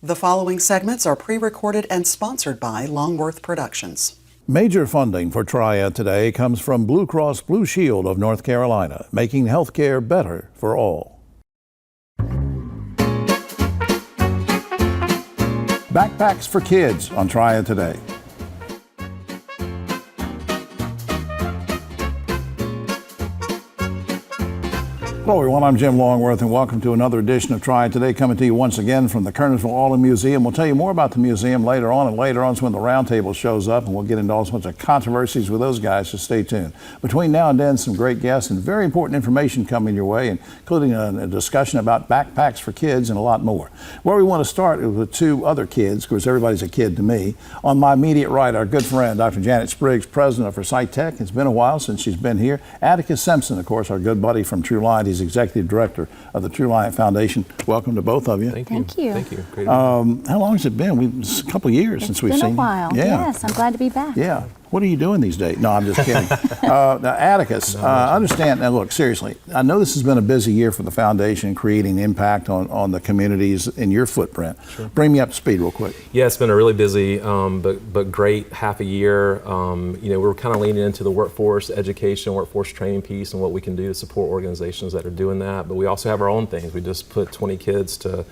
The following segments are pre-recorded and sponsored by Longworth Productions. Major funding for Triad Today comes from Blue Cross Blue Shield of North Carolina, making healthcare better for all. Backpacks for kids on Triad Today. Hello everyone, I'm Jim Longworth and welcome to another edition of Triad Today, coming to you once again from the Kernersville Alden Museum. We'll tell you more about the museum later on, and later on is when the roundtable shows up, and we'll get into all sorts of controversies with those guys, so stay tuned. Between now and then, some great guests and very important information coming your way, including a discussion about backpacks for kids and a lot more. Where we want to start is with two other kids, because everybody's a kid to me. On my immediate right, our good friend, Dr. Janet Spriggs, president of Forsyth Tech. It's been a while since she's been here. Atticus Simpson, of course, our good buddy from True Light. He's executive director of the True Light Foundation. Welcome to both of you. Thank you. Thank you. Great how long has it been? It's a couple of years since we've seen you. It's been a while. Yeah. Yes, I'm glad to be back. Yeah. What are you doing these days? No, I'm just kidding. Now, Atticus, I understand. Now, look, seriously, I know this has been a busy year for the foundation, creating impact on the communities in your footprint. Sure. Bring me up to speed real quick. Yeah, it's been a really busy but great half a year. We're kind of leaning into the workforce education, workforce training piece, and what we can do to support organizations that are doing that. But we also have our own things. We just put 20 kids to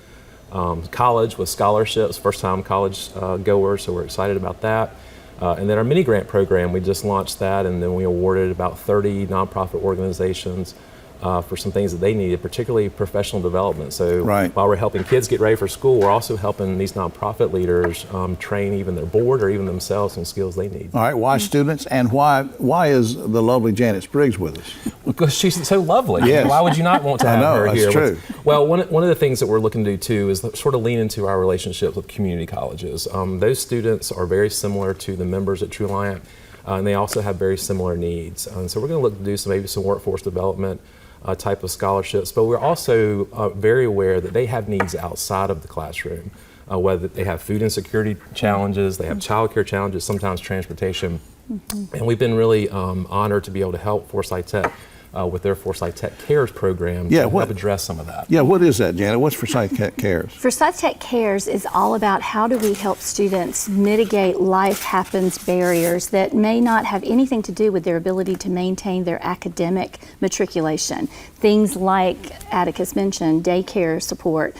college with scholarships, first-time college goers, so we're excited about that. And then our mini grant program, we just launched that, and then we awarded about 30 nonprofit organizations for some things that they needed, particularly professional development. So while we're helping kids get ready for school, we're also helping these nonprofit leaders train even their board or even themselves in skills they need. All right, why students, and why is the lovely Janet Spriggs with us? Because she's so lovely. Yes. Why would you not want to have her here? That's true. Well, one of the things that we're looking to do too is sort of lean into our relationships with community colleges. Those students are very similar to the members at True Light, and they also have very similar needs. And so we're going to look to do maybe some workforce development type of scholarships, but we're also very aware that they have needs outside of the classroom, whether they have food insecurity challenges, they have childcare challenges, sometimes transportation. And we've been really honored to be able to help Forsyth Tech with their Forsyth Tech Cares program to help address some of that. Yeah, what is that, Janet? What's Forsyth Tech Cares? Forsyth Tech Cares is all about how do we help students mitigate life happens barriers that may not have anything to do with their ability to maintain their academic matriculation. Things like Atticus mentioned, daycare support,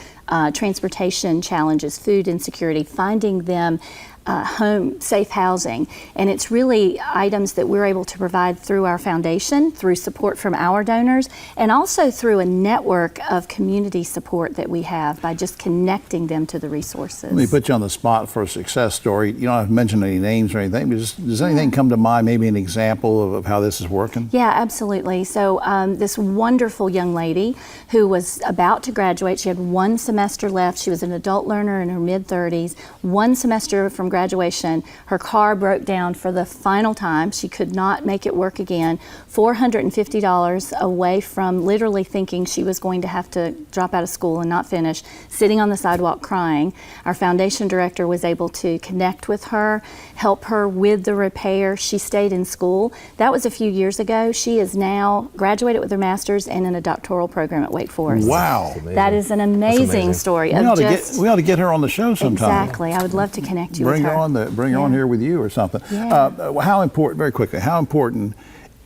transportation challenges, food insecurity, finding them home, safe housing. And it's really items that we're able to provide through our foundation, through support from our donors, and also through a network of community support that we have by just connecting them to the resources. Let me put you on the spot for a success story. You don't have to mention any names or anything, but does anything come to mind, maybe an example of how this is working? Yeah, absolutely. So this wonderful young lady who was about to graduate, she had one semester left. She was an adult learner in her mid-30s. One semester from graduation, her car broke down for the final time. She could not make it work again. $450 away from literally thinking she was going to have to drop out of school and not finish, sitting on the sidewalk crying. Our foundation director was able to connect with her, help her with the repair. She stayed in school. That was a few years ago. She is now graduated with her master's and in a doctoral program at Wake Forest. Wow. That is an amazing story. We ought to get her on the show sometime. Exactly. I would love to connect you with her. Bring her on here with you or something. Yeah. How important, very quickly, how important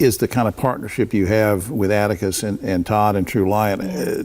is the kind of partnership you have with Atticus and Todd and True Light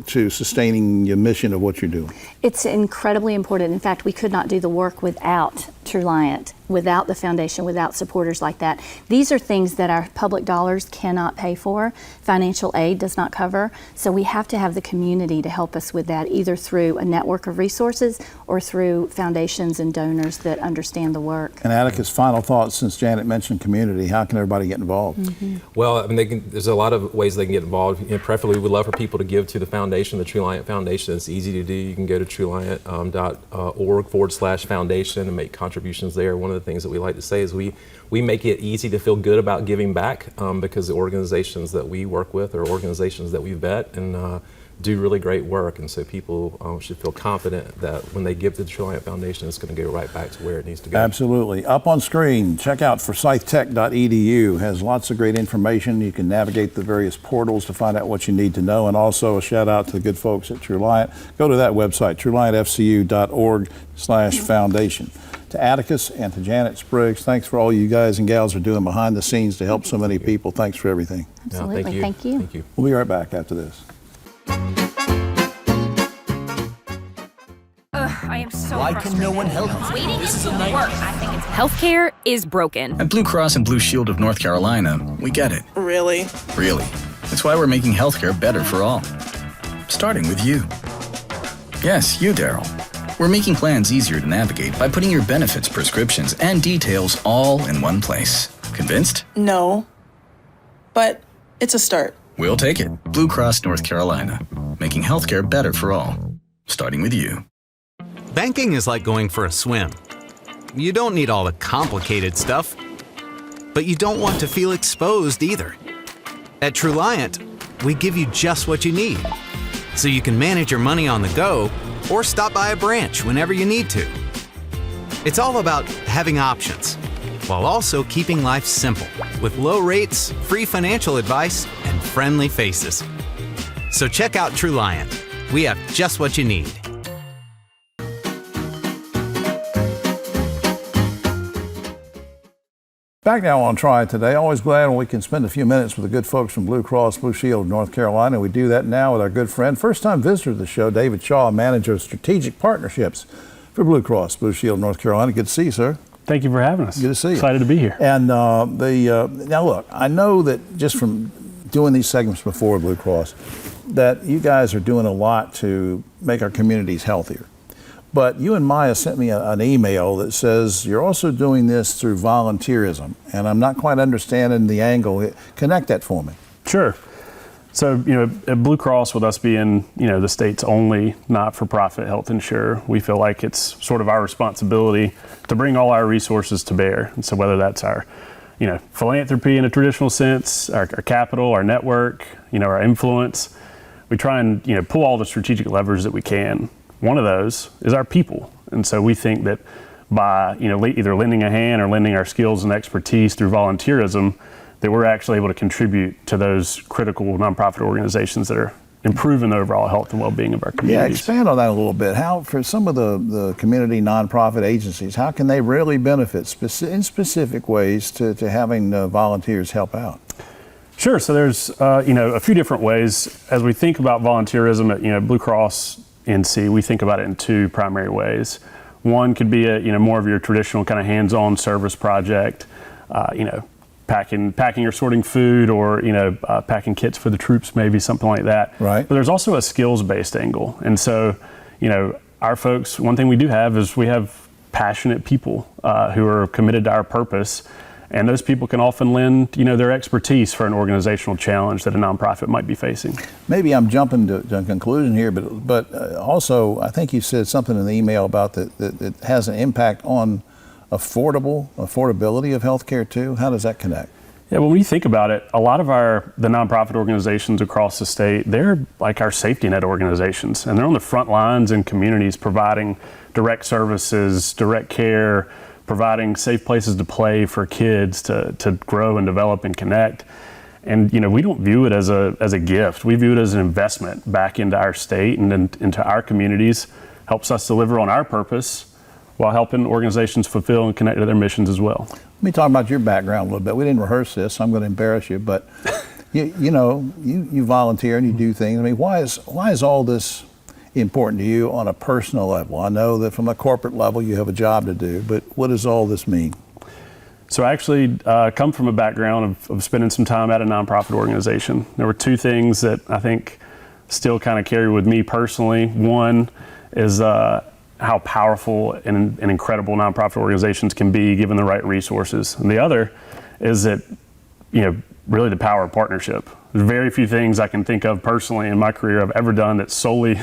to sustaining your mission of what you're doing? It's incredibly important. In fact, we could not do the work without True Light, without the foundation, without supporters like that. These are things that our public dollars cannot pay for. Financial aid does not cover. So we have to have the community to help us with that, either through a network of resources or through foundations and donors that understand the work. And Atticus, final thoughts, since Janet mentioned community, how can everybody get involved? Well, I mean, there's a lot of ways they can get involved. Preferably, we'd love for people to give to the foundation, the True Light Foundation. It's easy to do. You can go to truelight.org/foundation and make contributions there. One of the things that we like to say is we make it easy to feel good about giving back because the organizations that we work with are organizations that we vet and do really great work, and so people should feel confident that when they give to the Triad Foundation, it's going to go right back to where it needs to go. Absolutely. Up on screen, check out forsythtech.edu. Has lots of great information. You can navigate the various portals to find out what you need to know, and also a shout out to the good folks at Truliant. Go to that website, truliantfcu.org/foundation. To Atticus and to Janet Spriggs, thanks for all you guys and gals are doing behind the scenes to help so many people. Thanks for everything. Absolutely. No, Thank you. Thank you. We'll be right back after this. I am so Why can no one help you? Waiting is the worst. I think it's healthcare is broken. At Blue Cross and Blue Shield of North Carolina, we get it. Really? Really. That's why we're making healthcare better for all. Starting with you. Yes, you, Daryl. We're making plans easier to navigate by putting your benefits, prescriptions, and details all in one place. Convinced? No. But it's a start. We'll take it. Blue Cross North Carolina. Making healthcare better for all. Starting with you. Banking is like going for a swim. You don't need all the complicated stuff, but you don't want to feel exposed either. At Truliant, we give you just what you need, so you can manage your money on the go or stop by a branch whenever you need to. It's all about having options, while also keeping life simple, with low rates, free financial advice, and friendly faces. So check out Truliant. We have just what you need. Back now on Triad Today. Always glad when we can spend a few minutes with the good folks from Blue Cross Blue Shield of North Carolina. We do that now with our good friend, first-time visitor to the show, David Shaw, Manager of Strategic Partnerships for Blue Cross Blue Shield of North Carolina. Good to see you, sir. Thank you for having us. Good to see you. Excited to be here. And now look, I know that just from doing these segments before Blue Cross, that you guys are doing a lot to make our communities healthier. But you and Maya sent me an email that says you're also doing this through volunteerism, and I'm not quite understanding the angle. Connect that for me. Sure. So, at Blue Cross, with us being, the state's only not-for-profit health insurer, we feel like it's sort of our responsibility to bring all our resources to bear. And so whether that's our, philanthropy in a traditional sense, our capital, our network, our influence, we try and, pull all the strategic levers that we can. One of those is our people. And so we think that by, either lending a hand or lending our skills and expertise through volunteerism, that we're actually able to contribute to those critical nonprofit organizations that are improving the overall health and well-being of our communities. Yeah, expand on that a little bit. How, for some of the community nonprofit agencies, how can they really benefit in specific ways to having volunteers help out? Sure. So there's, a few different ways. As we think about volunteerism at, Blue Cross NC, we think about it in two primary ways. One could be more of your traditional kind of hands-on service project, packing or sorting food, or packing kits for the troops, maybe something like that. Right. But there's also a skills-based angle, and so our folks. One thing we do have is we have passionate people who are committed to our purpose. And those people can often lend, their expertise for an organizational challenge that a nonprofit might be facing. Maybe I'm jumping to a conclusion here, but also I think you said something in the email about that has an impact on affordability of healthcare too. How does that connect? Yeah, well, when you think about it, a lot of the nonprofit organizations across the state, they're like our safety net organizations, and they're on the front lines in communities providing direct services, direct care, providing safe places to play for kids to grow and develop and connect. And we don't view it as a gift. We view it as an investment back into our state and into our communities. Helps us deliver on our purpose while helping organizations fulfill and connect to their missions as well. Let me talk about your background a little bit. We didn't rehearse this, so I'm going to embarrass you, but you volunteer and you do things. I mean, why is all this important to you on a personal level? I know that from a corporate level you have a job to do, but what does all this mean? So I actually come from a background of spending some time at a nonprofit organization. There were two things that I think still kind of carry with me personally. One is how powerful and incredible nonprofit organizations can be given the right resources. And the other is that, really the power of partnership. There's very few things I can think of personally in my career I've ever done that's solely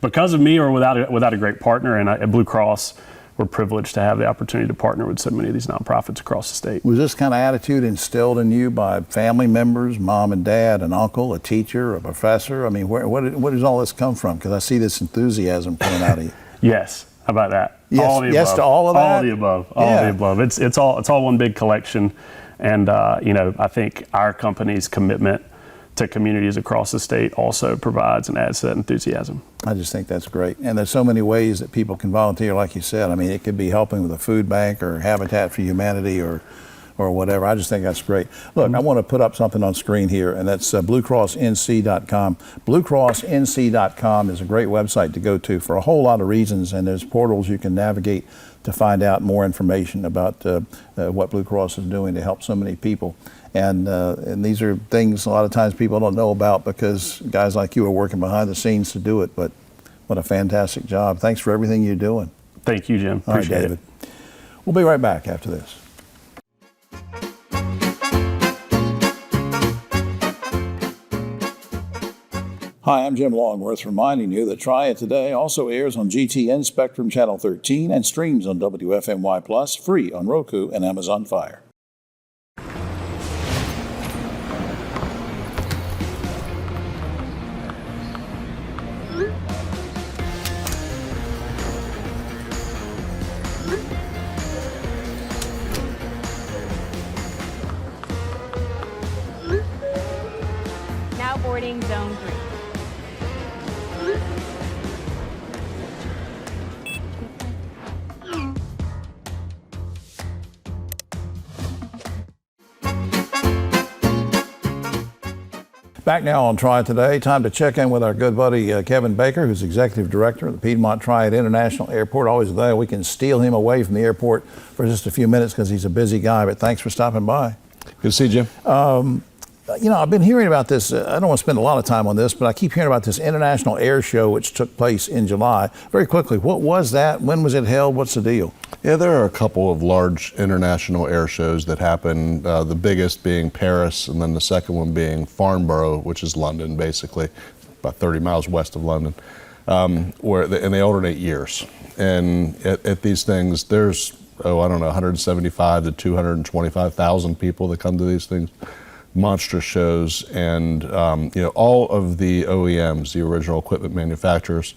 because of me or without a great partner. And at Blue Cross, we're privileged to have the opportunity to partner with so many of these nonprofits across the state. Was this kind of attitude instilled in you by family members, mom and dad, an uncle, a teacher, a professor? I mean, where does all this come from? Because I see this enthusiasm coming out of you. Yes. How about that? Yes, All of the yes above. to all of that? All of the above. All of the above. It's all one big collection. And, I think our company's commitment to communities across the state also provides and adds to that enthusiasm. I just think that's great. And there's so many ways that people can volunteer, like you said. I mean, it could be helping with a food bank or Habitat for Humanity or whatever. I just think that's great. Look, I want to put up something on screen here, and that's bluecrossnc.com. Bluecrossnc.com is a great website to go to for a whole lot of reasons, and there's portals you can navigate to find out more information about what Blue Cross is doing to help so many people. And these are things a lot of times people don't know about because guys like you are working behind the scenes to do it. But what a fantastic job. Thanks for everything you're doing. Thank you, Jim. All right, Appreciate David. it. We'll be right back after this. Hi, I'm Jim Longworth, reminding you that Triad Today also airs on GTN Spectrum Channel 13 and streams on WFMY Plus, free on Roku and Amazon Fire. Now boarding zone 3. Back now on Triad Today, time to check in with our good buddy Kevin Baker, who's Executive Director of the Piedmont Triad International Airport. Always glad we can steal him away from the airport for just a few minutes because he's a busy guy, but thanks for stopping by. Good to see you, Jim. I've been hearing about this. I don't want to spend a lot of time on this, but I keep hearing about this International Air Show, which took place in July. Very quickly, what was that? When was it held? What's the deal? Yeah, there are a couple of large international air shows that happen, the biggest being Paris, and then the second one being Farnborough, which is London, basically, about 30 miles west of London, and they alternate years. And at these things, there's, 175 to 225,000 people that come to these things. Monstrous shows, and all of the OEMs, the original equipment manufacturers,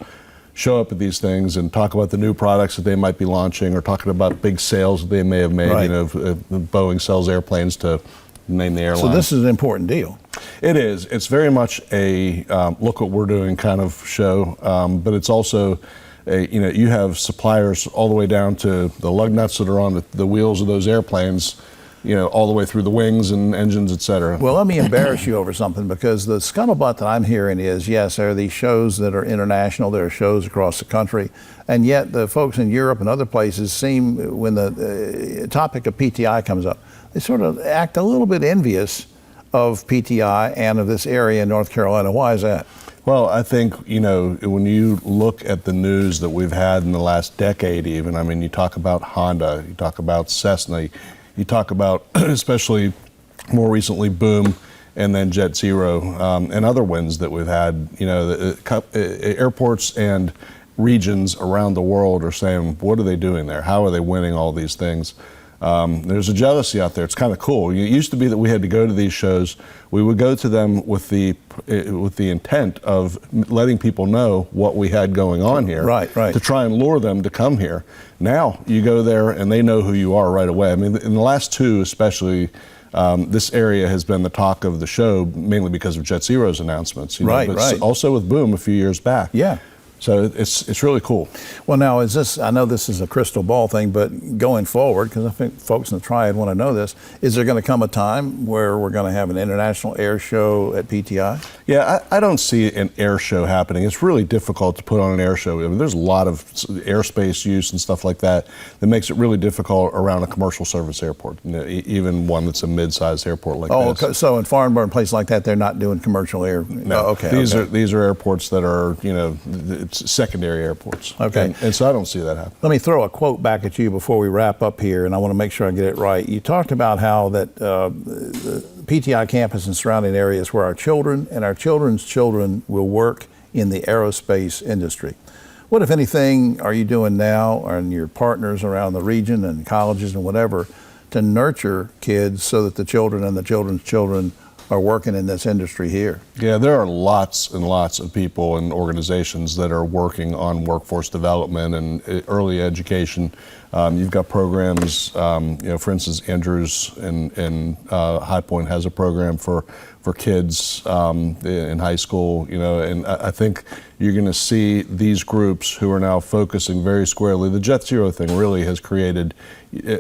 show up at these things and talk about the new products that they might be launching or talking about big sales that they may have made. Right. Boeing sells airplanes to name the airline. So this is an important deal. It is. It's very much a look what we're doing kind of show, but it's also you have suppliers all the way down to the lug nuts that are on the wheels of those airplanes, all the way through the wings and engines, et cetera. Well, let me embarrass you over something, because the scuttlebutt that I'm hearing is, yes, there are these shows that are international, there are shows across the country, and yet the folks in Europe and other places seem, when the topic of PTI comes up, they sort of act a little bit envious of PTI and of this area in North Carolina. Why is that? Well, I think, when you look at the news that we've had in the last decade even, I mean, you talk about Honda, you talk about Cessna, you talk about, especially more recently, Boom, and then Jet Zero, and other wins that we've had. Airports and regions around the world are saying, what are they doing there? How are they winning all these things? There's a jealousy out there. It's kind of cool. It used to be that we had to go to these shows. We would go to them with the intent of letting people know what we had going on here, right, to try and lure them to come here. Now you go there and they know who you are right away. I mean, in the last two especially, this area has been the talk of the show, mainly because of Jet Zero's announcements. Right. Also with Boom a few years back. Yeah. So it's really cool. Well, now, I know this is a crystal ball thing, but going forward, because I think folks in the Triad want to know this, is there going to come a time where we're going to have an international air show at PTI? Yeah, I don't see an air show happening. It's really difficult to put on an air show. I mean, there's a lot of airspace use and stuff like that makes it really difficult around a commercial service airport, even one that's a mid-sized airport like this. Oh, so in Farnborough and places like that, they're not doing commercial air? No, okay. These are airports that are, secondary airports. Okay. And so I don't see that happen. Let me throw a quote back at you before we wrap up here, and I want to make sure I get it right. You talked about how that the PTI campus and surrounding areas where our children and our children's children will work in the aerospace industry. What, if anything, are you doing now, and your partners around the region and colleges and whatever, to nurture kids so that the children and the children's children are working in this industry here? Yeah, there are lots and lots of people and organizations that are working on workforce development and early education. You've got programs, for instance, Andrews in High Point has a program for kids in high school, and I think you're going to see these groups who are now focusing very squarely. The Jet Zero thing really has created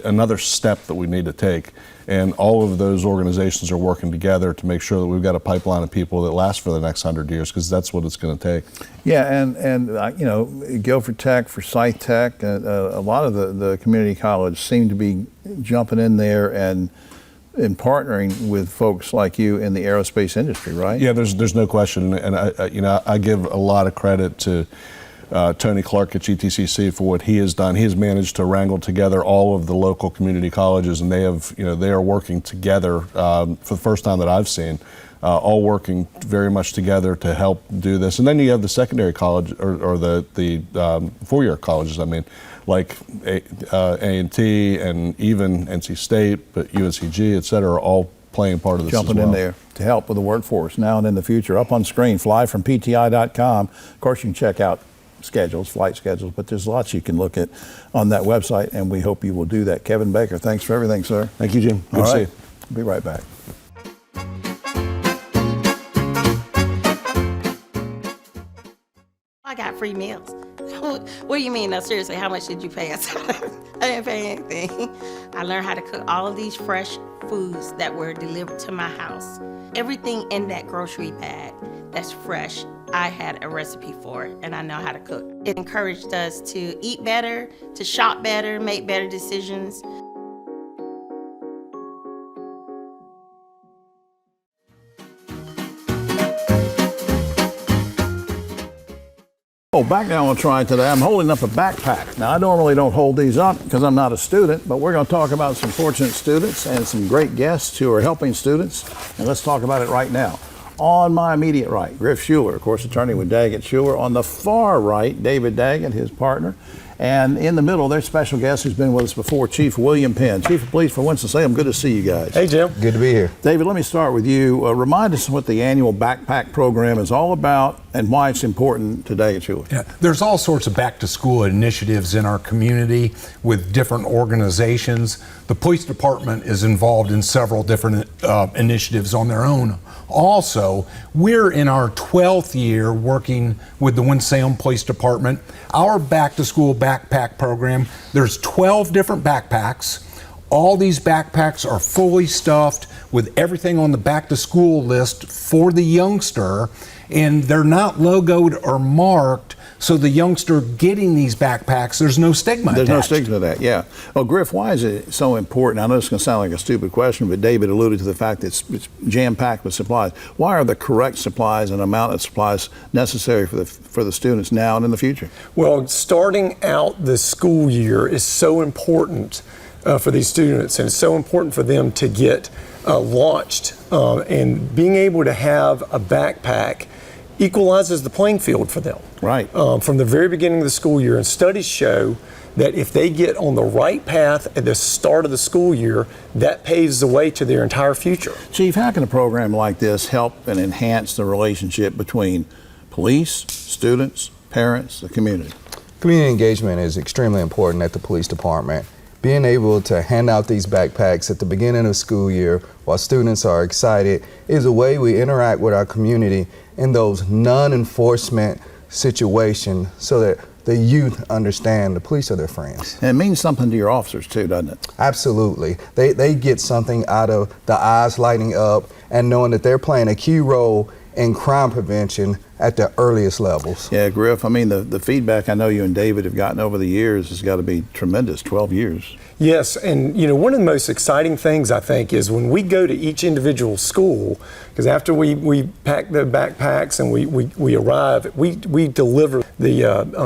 another step that we need to take. And all of those organizations are working together to make sure that we've got a pipeline of people that last for the next 100 years, because that's what it's going to take. Yeah, and Guilford Tech, Forsyth Tech, a lot of the community college seem to be jumping in there and partnering with folks like you in the aerospace industry, right? Yeah, there's no question, and I give a lot of credit to Tony Clark at GTCC for what he has done. He has managed to wrangle together all of the local community colleges, and they are working together for the first time that I've seen, all working very much together to help do this. And then you have the secondary college or the four-year colleges. I mean, like A&T and even NC State, but UNCG, et cetera, are all playing part of this Jumping as well. in there to help with the workforce now and in the future. Up on screen, flyfrompti.com. Of course, you can check out flight schedules, but there's lots you can look at on that website, and we hope you will do that. Kevin Baker, thanks for everything, sir. Thank you, Jim. Good to see you. Be right back. I got free meals. What do you mean? No, seriously, how much did you pay us? I didn't pay anything. I learned how to cook all of these fresh foods that were delivered to my house. Everything in that grocery bag that's fresh, I had a recipe for it, and I know how to cook. It encouraged us to eat better, to shop better, make better decisions. Oh, back now on Triad Today, I'm holding up a backpack. Now, I normally don't hold these up because I'm not a student, but we're going to talk about some fortunate students and some great guests who are helping students, and let's talk about it right now. On my immediate right, Griff Schuler, of course, attorney with Daggett Schuler. On the far right, David Daggett, his partner. And in the middle, their special guest who's been with us before, Chief William Penn. Chief of Police for Winston-Salem, good to see you guys. Hey, Jim. Good to be here. David, let me start with you. Remind us what the annual backpack program is all about and why it's important to Daggett Schuler. Yeah, there's all sorts of back-to-school initiatives in our community with different organizations. The police department is involved in several different initiatives on their own. Also, we're in our 12th year working with the Winston-Salem Police Department. Our back-to-school backpack program, there's 12 different backpacks. All these backpacks are fully stuffed with everything on the back-to-school list for the youngster, and they're not logoed or marked, so the youngster getting these backpacks, there's no stigma attached. There's no stigma to that, yeah. Well, Griff, why is it so important? I know it's going to sound like a stupid question, but David alluded to the fact that it's jam-packed with supplies. Why are the correct supplies and amount of supplies necessary for the students now and in the future? Well, starting out the school year is so important for these students, and it's so important for them to get launched. And being able to have a backpack equalizes the playing field for them. Right. From the very beginning of the school year, and studies show that if they get on the right path at the start of the school year, that paves the way to their entire future. Chief, how can a program like this help and enhance the relationship between police, students, parents, the community? Community engagement is extremely important at the police department. Being able to hand out these backpacks at the beginning of the school year while students are excited is a way we interact with our community in those non-enforcement situations so that the youth understand the police are their friends. And it means something to your officers too, doesn't it? Absolutely. They get something out of the eyes lighting up and knowing that they're playing a key role in crime prevention at the earliest levels. Yeah, Griff, I mean, the feedback I know you and David have gotten over the years has got to be tremendous, 12 years. Yes, and one of the most exciting things I think is when we go to each individual school, because after we pack the backpacks and we arrive, we deliver the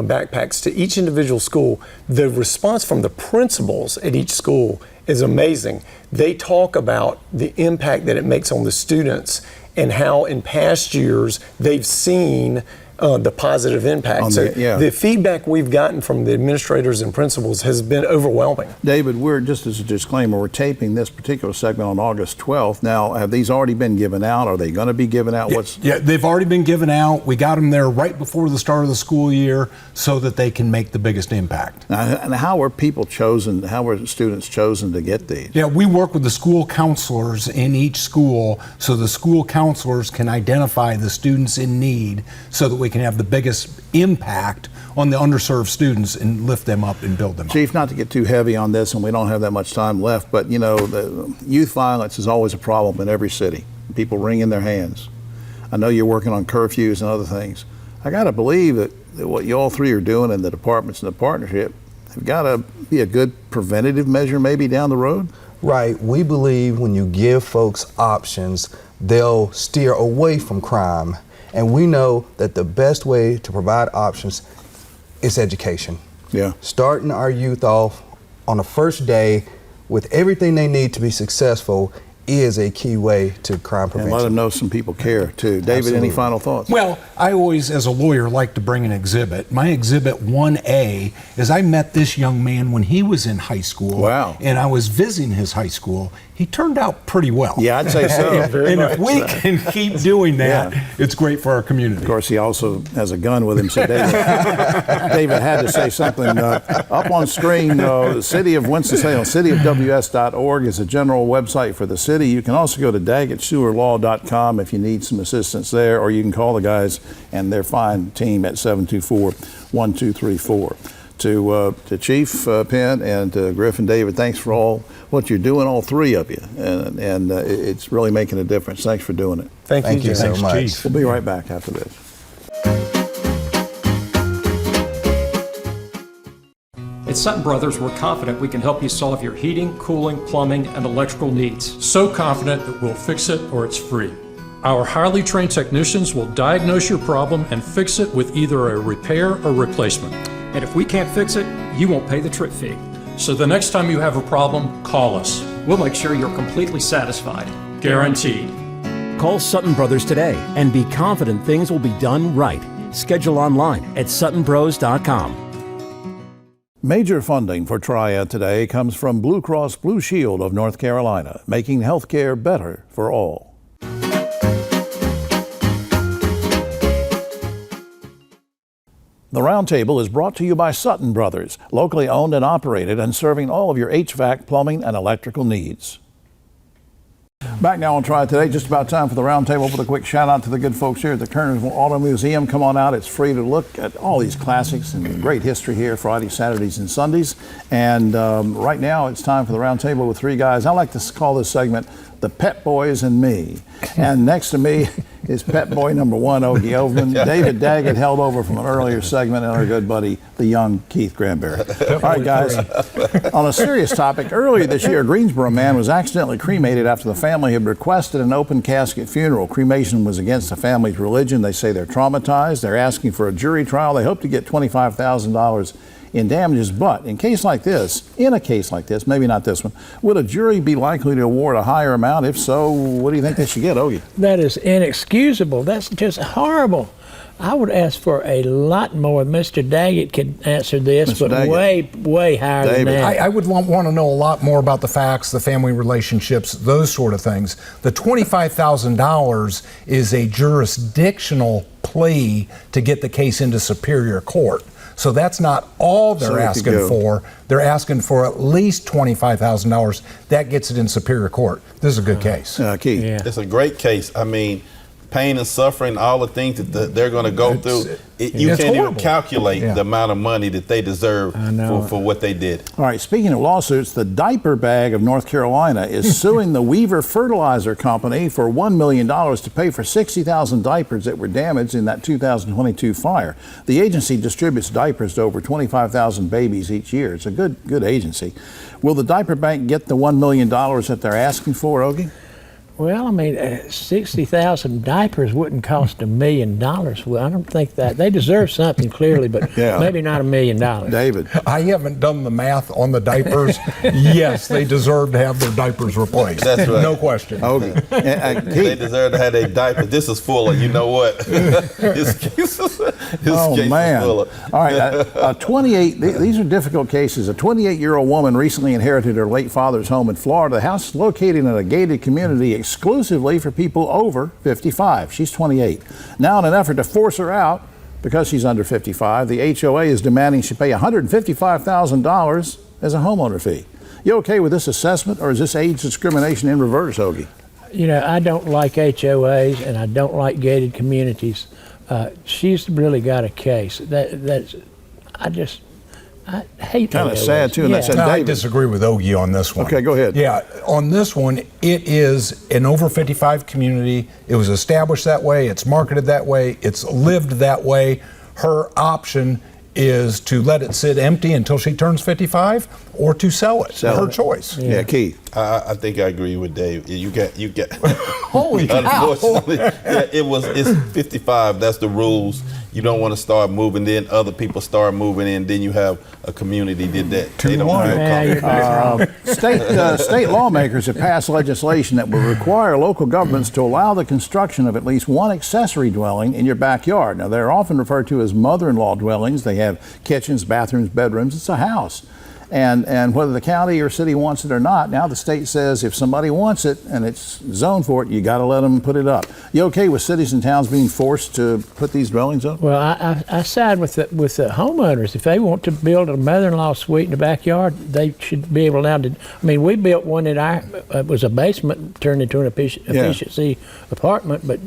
backpacks to each individual school. The response from the principals at each school is amazing. They talk about the impact that it makes on the students and how in past years they've seen the positive impact. The feedback we've gotten from the administrators and principals has been overwhelming. David, we're, just as a disclaimer, we're taping this particular segment on August 12th. Now, have these already been given out? Are they going to be given out? Yeah, they've already been given out. We got them there right before the start of the school year so that they can make the biggest impact. Now, and how are people chosen? How were students chosen to get these? Yeah, we work with the school counselors in each school so the school counselors can identify the students in need so that we can have the biggest impact on the underserved students and lift them up and build them up. Chief, not to get too heavy on this, and we don't have that much time left, but you know, the youth violence is always a problem in every city. People wringing their hands. I know you're working on curfews and other things. I got to believe that what you all three are doing in the departments and the partnership have got to be a good preventative measure maybe down the road. Right. We believe when you give folks options, they'll steer away from crime. And we know that the best way to provide options is education. Yeah. Starting our youth off on the first day with everything they need to be successful is a key way to crime prevention. And let them know some people care too. David, Absolutely. any final thoughts? Well, I always, as a lawyer, like to bring an exhibit. My exhibit 1A is I met this young man when he was in high school. Wow. And I was visiting his high school. He turned out pretty well. Yeah, I'd say so. And if we can keep doing that, it's great for our community. Of course, he also has a gun with him, so David, David had to say something. Up on screen, the City of Winston-Salem, cityofws.org is a general website for the city. You can also go to daggettsewerlaw.com if you need some assistance there, or you can call the guys and their fine team at 724-1234. To Chief Penn and to Griff and David, thanks for all what you're doing, all three of you, and it's really making a difference. Thanks for doing it. Thank you so much. Chief. We'll be right back after this. At Sutton Brothers, we're confident we can help you solve your heating, cooling, plumbing, and electrical needs. So confident that we'll fix it or it's free. Our highly trained technicians will diagnose your problem and fix it with either a repair or replacement. And if we can't fix it, you won't pay the trip fee. So the next time you have a problem, call us. We'll make sure you're completely satisfied. Guaranteed. Call Sutton Brothers today and be confident things will be done right. Schedule online at suttonbros.com. Major funding for Triad Today comes from Blue Cross Blue Shield of North Carolina, making healthcare better for all. The Roundtable is brought to you by Sutton Brothers, locally owned and operated and serving all of your HVAC, plumbing, and electrical needs. Back now on Triad Today, just about time for the Roundtable with a quick shout out to the good folks here at the Kernersville Auto Museum. Come on out, it's free to look at all these classics and great history here Fridays, Saturdays, and Sundays. And right now it's time for the Roundtable with three guys. I like to call this segment The Pet Boys and Me. And next to me is Pet Boy number one, Ogie Overman. David Daggett held over from an earlier segment, and our good buddy, the young Keith Granberry. All right, guys, on a serious topic, earlier this year, a Greensboro man was accidentally cremated after the family had requested an open casket funeral. Cremation was against the family's religion. They say they're traumatized. They're asking for a jury trial. They hope to get $25,000 in damages, but in a case like this, maybe not this one, would a jury be likely to award a higher amount? If so, what do you think they should get, Ogie? That is inexcusable. That's just horrible. I would ask for a lot more. Mr. Daggett could answer this, Mr. but Daggett. way higher than that. I would want to know a lot more about the facts, the family relationships, those sort of things. The $25,000 is a jurisdictional plea to get the case into Superior Court. So that's not all they're asking for. They're asking for at least $25,000. That gets it in Superior Court. This is a good case. Keith. Yeah. It's a great case. I mean, pain and suffering, all the things that they're going to go through, you can't even calculate the amount of money that they deserve for what they did. All right, speaking of lawsuits, the Diaper Bag of North Carolina is suing the Weaver Fertilizer Company for $1 million to pay for 60,000 diapers that were damaged in that 2022 fire. The agency distributes diapers to over 25,000 babies each year. It's a good agency. Will the Diaper Bank get the $1 million that they're asking for, Ogie? Well, I mean, 60,000 diapers wouldn't cost $1 million. Well, I don't think that. They deserve something, clearly, but maybe not $1 million. David. I haven't done the math on the diapers. Yes, they deserve to have their diapers replaced. That's right. No question. Okay. They deserve to have their diapers. This is full of, you know what? His case is full of. All right, 28, these are difficult cases. A 28-year-old woman recently inherited her late father's home in Florida. The house is located in a gated community exclusively for people over 55. She's 28. Now, in an effort to force her out, because she's under 55, the HOA is demanding she pay $155,000 as a homeowner fee. You okay with this assessment, or is this age discrimination in reverse, Hoagie? You know, I don't like HOAs and I don't like gated communities. She's really got a case. I hate kind of HOAs. sad too. And Yeah. that's No, I disagree with Ogie on this one. Okay, go ahead. Yeah, on this one, it is an over 55 community. It was established that way. It's marketed that way. It's lived that way. Her option is to let it sit empty until she turns 55, or to sell it. Her choice. Yeah, Keith. I think I agree with Dave. You get. Holy cow! Unfortunately, it's 55. That's the rules. You don't want to start moving. Then other people start moving in. Then you have a community did that. They don't feel comfortable. State lawmakers have passed legislation that will require local governments to allow the construction of at least one accessory dwelling in your backyard. Now, they're often referred to as mother-in-law dwellings. They have kitchens, bathrooms, bedrooms. It's a house. And whether the county or city wants it or not, now the state says if somebody wants it and it's zoned for it, you got to let them put it up. You okay with cities and towns being forced to put these dwellings up? Well, I side with the homeowners. If they want to build a mother-in-law suite in the backyard, they should be able to. I mean, we built one in it was a basement turned into an efficiency apartment, but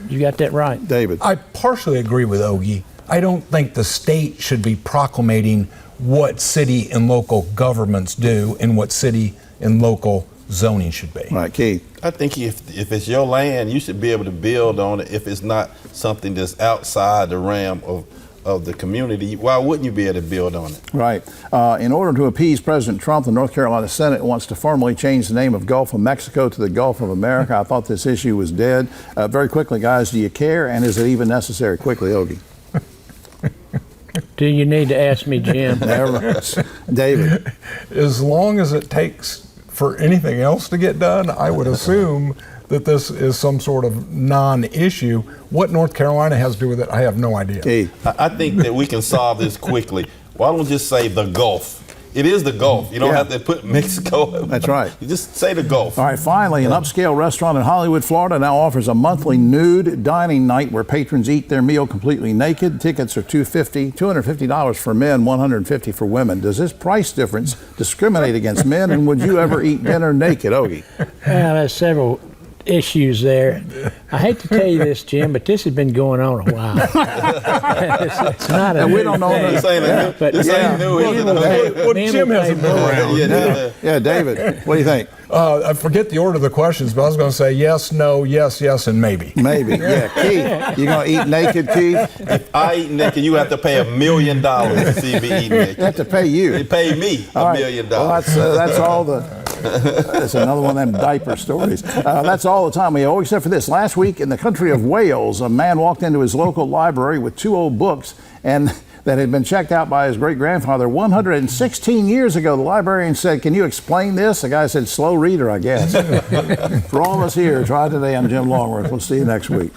you got that right. David. I partially agree with Ogie. I don't think the state should be proclamating what city and local governments do and what city and local zoning should be. Right, Keith. I think if it's your land, you should be able to build on it. If it's not something that's outside the realm of the community, why wouldn't you be able to build on it? Right. In order to appease President Trump, the North Carolina Senate wants to formally change the name of Gulf of Mexico to the Gulf of America. I thought this issue was dead. Very quickly, guys, do you care, and is it even necessary? Quickly, Ogie. Do you need to ask me, Jim? David. As long as it takes for anything else to get done, I would assume that this is some sort of non-issue. What North Carolina has to do with it, I have no idea. Hey. I think that we can solve this quickly. Why don't we just say the Gulf? It is the Gulf. You don't have to put Mexico. That's right. You just say the Gulf. All right, finally, an upscale restaurant in Hollywood, Florida now offers a monthly nude dining night where patrons eat their meal completely naked. Tickets are $250 for men, $150 for women. Does this price difference discriminate against men, and would you ever eat dinner naked, Ogie? Well, there's several issues there. I hate to tell you this, Jim, but this has been going on a while. It's not a we don't know this ain't new. Well, Jim hasn't been around. Yeah, David, what do you think? I forget the order of the questions, but I was going to say yes, no, yes, and maybe. Maybe, yeah. Keith, you going to eat naked, Keith? If I eat naked, you have to pay $1 million to see me eat naked. They have to pay you. They pay me $1 million. Well, that's all that's another one of them diaper stories. That's all the time we have, except for this. Last week in the country of Wales, a man walked into his local library with 2 old books and that had been checked out by his great-grandfather 116 years ago. The librarian said, "Can you explain this?" The guy said, "Slow reader, I guess." For all of us here, Try Today, I'm Jim Longworth. We'll see you next week.